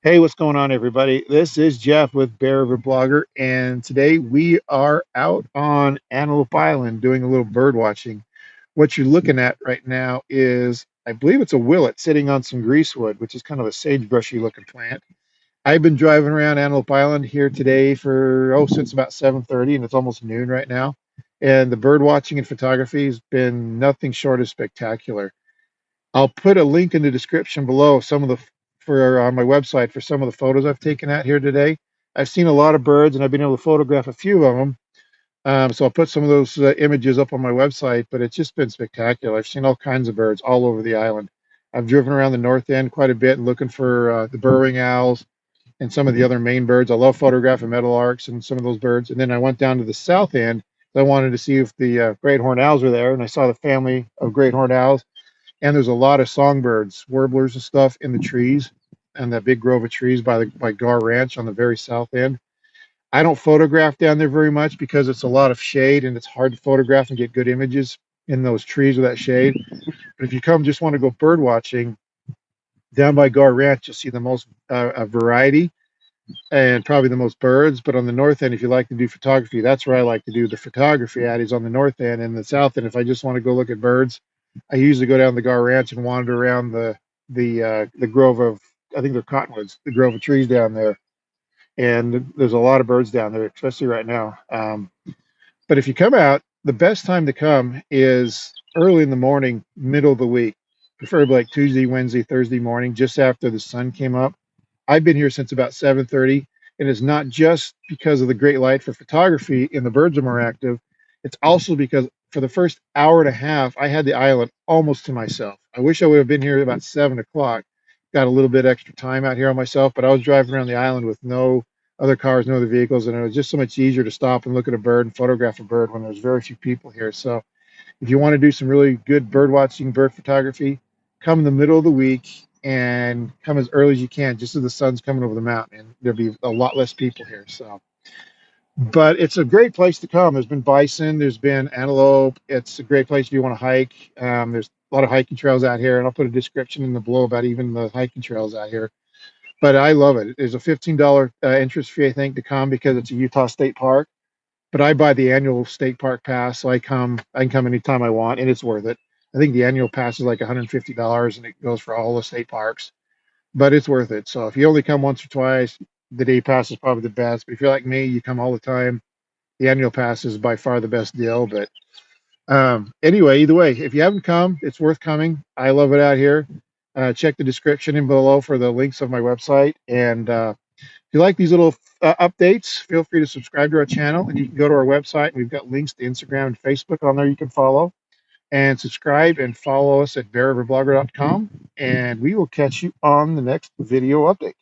Hey, what's going on, everybody? This is Jeff with Bear River Blogger, and today we are out on Antelope Island doing a little bird watching. What you're looking at right now is, I believe it's a willet sitting on some greasewood, which is kind of a sagebrushy looking plant. I've been driving around Antelope Island here today for, since about 7:30, and it's almost noon right now. And the bird watching and photography has been nothing short of spectacular. I'll put a link in the description below of some of the for on my website for some of the photos I've taken out here today. I've seen a lot of birds and I've been able to photograph a few of them. So I'll put some of those images up on my website, but it's just been spectacular. I've seen all kinds of birds all over the island. I've driven around the north end quite a bit looking for the burrowing owls and some of the other Maine birds. I love photographing meadowlarks and some of those birds. And then I went down to the south end. I wanted to see if the great horned owls were there, and I saw the family of great horned owls, and there's a lot of songbirds, warblers and stuff in the trees, and that big grove of trees by Gar Ranch on the very south end. I don't photograph down there very much because it's a lot of shade and it's hard to photograph and get good images in those trees with that shade. But if you come just want to go bird watching down by Gar Ranch, you'll see the most variety and probably the most birds. But on the north end, if you like to do photography, that's where I like to do the photography at, is on the north end. And the south end, if I just want to go look at birds, I usually go down the Gar Ranch and wander around the grove of, I think they're cottonwoods, the grove of trees down there. And there's a lot of birds down there, especially right now. But if you come out, the best time to come is early in the morning, middle of the week, preferably like Tuesday, Wednesday, Thursday morning, just after the sun came up. I've been here since about 7:30, and it's not just because of the great light for photography and the birds are more active. It's also because for the first hour and a half, I had the island almost to myself. I wish I would have been here at about 7 o'clock. Got a little bit extra time out here on myself, but I was driving around the island with no other cars, no other vehicles, and it was just so much easier to stop and look at a bird and photograph a bird when there's very few people here. So if you want to do some really good bird watching, bird photography, come in the middle of the week and come as early as you can, just as the sun's coming over the mountain, and there'll be a lot less people here. So, but it's a great place to come. There's been bison, there's been antelope. It's a great place if you want to hike. There's a lot of hiking trails out here, and I'll put a description in the below about even the hiking trails out here. But I love it. There's a $15 interest fee, I think, to come because it's a Utah State Park. But I buy the annual state park pass, so I can come anytime I want, and it's worth it. I think the annual pass is like $150, and it goes for all the state parks, but it's worth it. So if you only come once or twice, the day pass is probably the best. But if you're like me, you come all the time, the annual pass is by far the best deal. But anyway, either way, if you haven't come, it's worth coming. I love it out here. Check the description in below for the links of my website. And if you like these little updates, feel free to subscribe to our channel, and you can go to our website. We've got links to Instagram and Facebook on there you can follow. And subscribe and follow us at bearriverblogger.com. And we will catch you on the next video update.